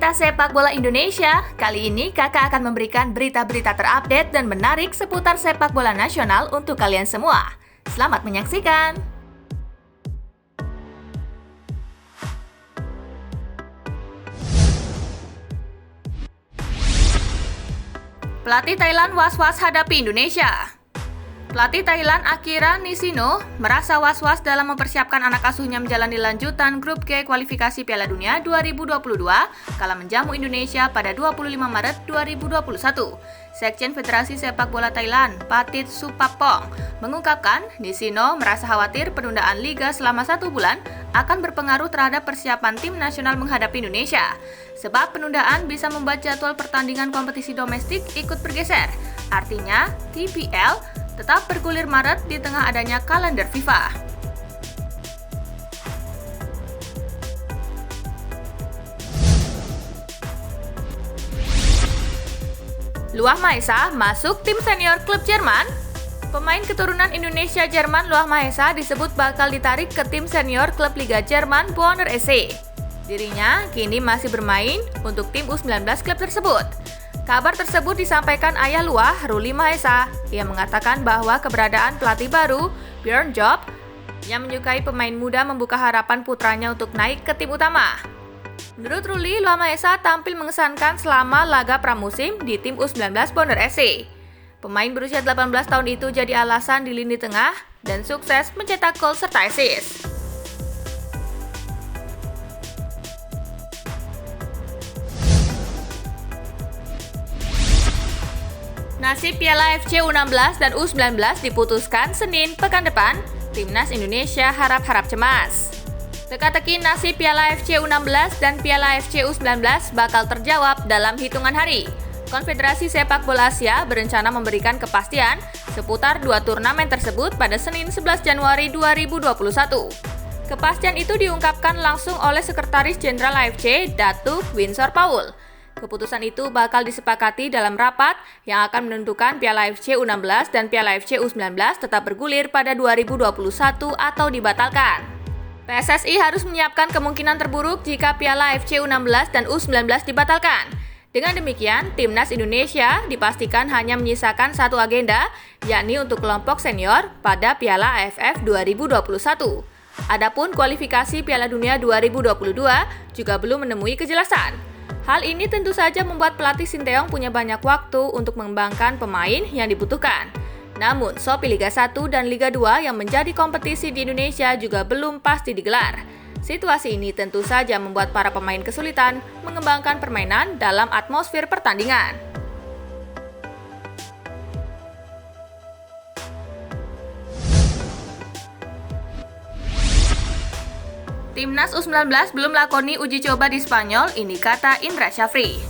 Pecinta sepak bola Indonesia, kali ini kakak akan memberikan berita-berita terupdate dan menarik seputar sepak bola nasional untuk kalian semua. Selamat menyaksikan! Pelatih Thailand was-was hadapi Indonesia. Pelatih Thailand Akira Nishino merasa was-was dalam mempersiapkan anak asuhnya menjalani lanjutan grup G kualifikasi Piala Dunia 2022 kala menjamu Indonesia pada 25 Maret 2021. Sekjen Federasi Sepak Bola Thailand, Patit Supapong, mengungkapkan Nishino merasa khawatir penundaan liga selama 1 bulan akan berpengaruh terhadap persiapan tim nasional menghadapi Indonesia. Sebab penundaan bisa membuat jadwal pertandingan kompetisi domestik ikut bergeser. Artinya, TPL tetap bergulir Maret di tengah adanya kalender FIFA. Luah Mahesa masuk tim senior klub Jerman. Pemain keturunan Indonesia Jerman Luah Mahesa disebut bakal ditarik ke tim senior klub Liga Jerman Bonner SC. Dirinya kini masih bermain untuk tim U19 klub tersebut. Kabar tersebut disampaikan ayah Luah, Ruli Mahesa. Ia mengatakan bahwa keberadaan pelatih baru, Bjorn Job, yang menyukai pemain muda membuka harapan putranya untuk naik ke tim utama. Menurut Ruli, Luah Mahesa tampil mengesankan selama laga pramusim di tim U19 Bonner SC. Pemain berusia 18 tahun itu jadi alasan di lini tengah dan sukses mencetak gol serta assist. Nasib Piala FC U16 dan U19 diputuskan Senin pekan depan, Timnas Indonesia harap-harap cemas. Teka-teki nasib Piala FC U16 dan Piala FC U19 bakal terjawab dalam hitungan hari. Konfederasi Sepak Bola Asia berencana memberikan kepastian seputar 2 turnamen tersebut pada Senin 11 Januari 2021. Kepastian itu diungkapkan langsung oleh Sekretaris Jenderal AFC, Datuk Winsor Paul. Keputusan itu bakal disepakati dalam rapat yang akan menentukan Piala FC U16 dan Piala FC U19 tetap bergulir pada 2021 atau dibatalkan. PSSI harus menyiapkan kemungkinan terburuk jika Piala FC U16 dan U19 dibatalkan. Dengan demikian, Timnas Indonesia dipastikan hanya menyisakan satu agenda, yakni untuk kelompok senior pada Piala AFF 2021. Adapun kualifikasi Piala Dunia 2022 juga belum menemui kejelasan. Hal ini tentu saja membuat pelatih Sinteyong punya banyak waktu untuk mengembangkan pemain yang dibutuhkan. Namun, Shopee Liga 1 dan Liga 2 yang menjadi kompetisi di Indonesia juga belum pasti digelar. Situasi ini tentu saja membuat para pemain kesulitan mengembangkan permainan dalam atmosfer pertandingan. Timnas U19 belum lakoni uji coba di Spanyol, ini kata Indra Syafri.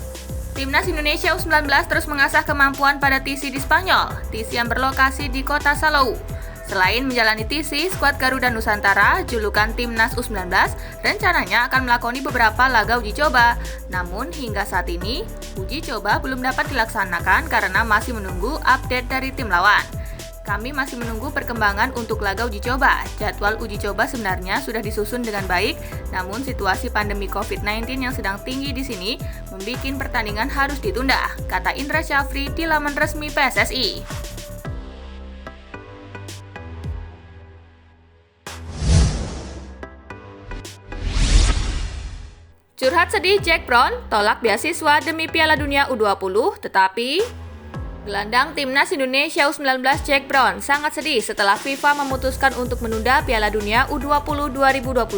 Timnas Indonesia U19 terus mengasah kemampuan pada TC di Spanyol, TC yang berlokasi di kota Salou. Selain menjalani TC, skuad Garuda Nusantara, julukan Timnas U19, rencananya akan melakoni beberapa laga uji coba. Namun hingga saat ini, uji coba belum dapat dilaksanakan karena masih menunggu update dari tim lawan. Kami masih menunggu perkembangan untuk laga uji coba. Jadwal uji coba sebenarnya sudah disusun dengan baik, namun situasi pandemi COVID-19 yang sedang tinggi di sini membuat pertandingan harus ditunda, kata Indra Syafri di laman resmi PSSI. Curhat sedih Jack Brown, tolak beasiswa demi Piala Dunia U20, tetapi gelandang Timnas Indonesia U19 Jack Brown sangat sedih setelah FIFA memutuskan untuk menunda Piala Dunia U20 2021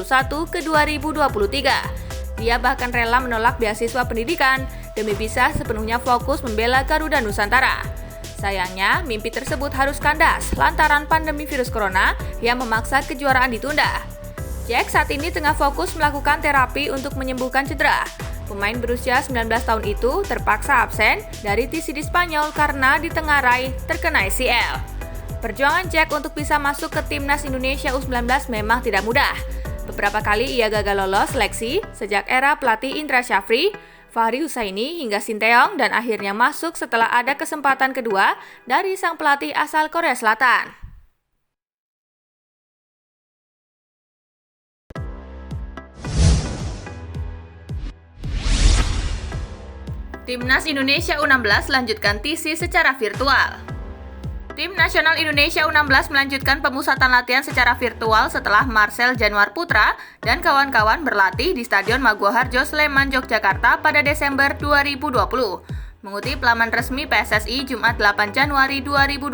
ke 2023. Dia bahkan rela menolak beasiswa pendidikan demi bisa sepenuhnya fokus membela Garuda Nusantara. Sayangnya, mimpi tersebut harus kandas lantaran pandemi virus corona yang memaksa kejuaraan ditunda. Jack saat ini tengah fokus melakukan terapi untuk menyembuhkan cedera. Pemain berusia 19 tahun itu terpaksa absen dari TC di Spanyol karena ditengarai terkena ACL. Perjuangan Jack untuk bisa masuk ke Timnas Indonesia U19 memang tidak mudah. Beberapa kali ia gagal lolos seleksi sejak era pelatih Indra Syafri, Fahri Husaini hingga Sinteyong dan akhirnya masuk setelah ada kesempatan kedua dari sang pelatih asal Korea Selatan. Timnas Indonesia U16 lanjutkan TC secara virtual. Tim Nasional Indonesia U16 melanjutkan pemusatan latihan secara virtual setelah Marcel Januar Putra dan kawan-kawan berlatih di Stadion Maguwoharjo, Sleman, Yogyakarta pada Desember 2020. Mengutip laman resmi PSSI Jumat 8 Januari 2021,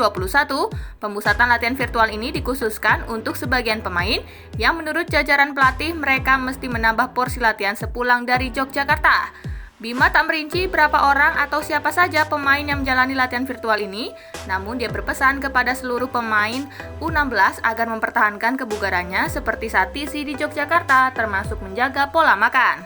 pemusatan latihan virtual ini dikhususkan untuk sebagian pemain yang menurut jajaran pelatih mereka mesti menambah porsi latihan sepulang dari Yogyakarta. Bima tak merinci berapa orang atau siapa saja pemain yang menjalani latihan virtual ini, namun dia berpesan kepada seluruh pemain U16 agar mempertahankan kebugarannya seperti saat TC di Yogyakarta, termasuk menjaga pola makan.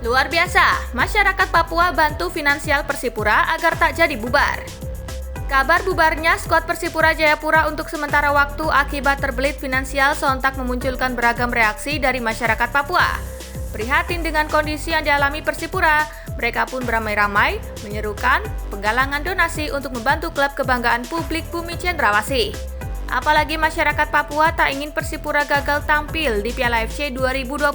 Luar biasa, masyarakat Papua bantu finansial Persipura agar tak jadi bubar. Kabar bubarnya skuad Persipura Jayapura untuk sementara waktu akibat terbelit finansial sontak memunculkan beragam reaksi dari masyarakat Papua. Prihatin dengan kondisi yang dialami Persipura, mereka pun beramai-ramai menyerukan penggalangan donasi untuk membantu klub kebanggaan publik Bumi Cendrawasih. Apalagi masyarakat Papua tak ingin Persipura gagal tampil di Piala AFC 2021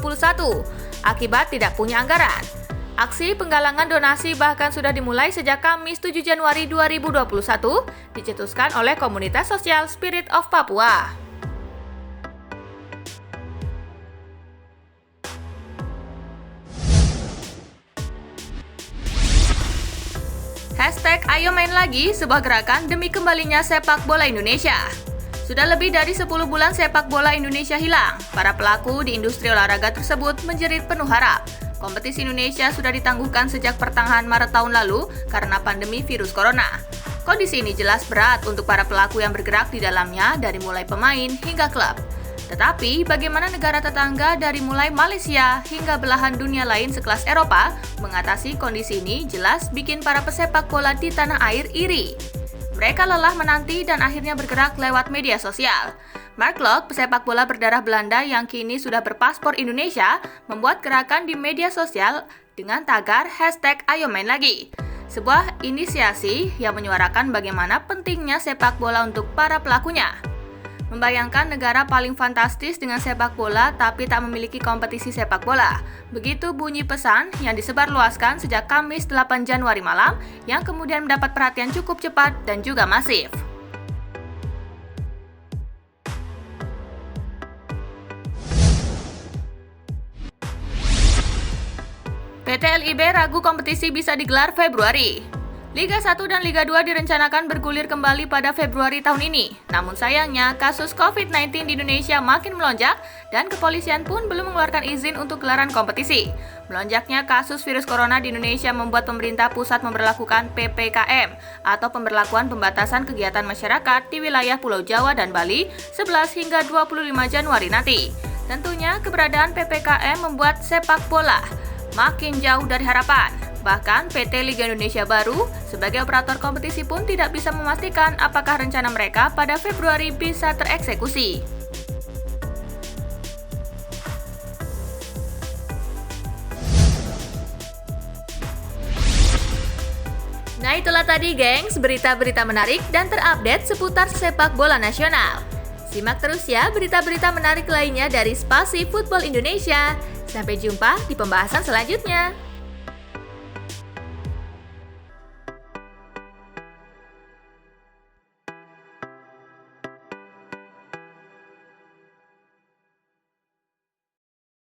akibat tidak punya anggaran. Aksi penggalangan donasi bahkan sudah dimulai sejak Kamis 7 Januari 2021, dicetuskan oleh komunitas sosial Spirit of Papua. Hashtag Ayo Main Lagi, sebuah gerakan demi kembalinya sepak bola Indonesia. Sudah lebih dari 10 bulan sepak bola Indonesia hilang. Para pelaku di industri olahraga tersebut menjerit penuh harap. Kompetisi Indonesia sudah ditangguhkan sejak pertengahan Maret tahun lalu karena pandemi virus corona. Kondisi ini jelas berat untuk para pelaku yang bergerak di dalamnya dari mulai pemain hingga klub. Tetapi bagaimana negara tetangga dari mulai Malaysia hingga belahan dunia lain sekelas Eropa mengatasi kondisi ini jelas bikin para pesepak bola di tanah air iri. Mereka lelah menanti dan akhirnya bergerak lewat media sosial. Mark Locke, pesepak bola berdarah Belanda yang kini sudah berpaspor Indonesia, membuat gerakan di media sosial dengan tagar hashtag Ayo Main Lagi. Sebuah inisiasi yang menyuarakan bagaimana pentingnya sepak bola untuk para pelakunya. Membayangkan negara paling fantastis dengan sepak bola tapi tak memiliki kompetisi sepak bola. Begitu bunyi pesan yang disebarluaskan sejak Kamis 8 Januari malam yang kemudian mendapat perhatian cukup cepat dan juga masif. PT LIB ragu kompetisi bisa digelar Februari. Liga 1 dan Liga 2 direncanakan bergulir kembali pada Februari tahun ini. Namun sayangnya, kasus COVID-19 di Indonesia makin melonjak dan kepolisian pun belum mengeluarkan izin untuk gelaran kompetisi. Melonjaknya kasus virus corona di Indonesia membuat pemerintah pusat memberlakukan PPKM atau pemberlakuan pembatasan kegiatan masyarakat di wilayah Pulau Jawa dan Bali 11 hingga 25 Januari nanti. Tentunya keberadaan PPKM membuat sepak bola makin jauh dari harapan. Bahkan PT Liga Indonesia Baru sebagai operator kompetisi pun tidak bisa memastikan apakah rencana mereka pada Februari bisa tereksekusi. Nah itulah tadi gengs, berita-berita menarik dan terupdate seputar sepak bola nasional. Simak terus ya berita-berita menarik lainnya dari Spasi Football Indonesia. Sampai jumpa di pembahasan selanjutnya.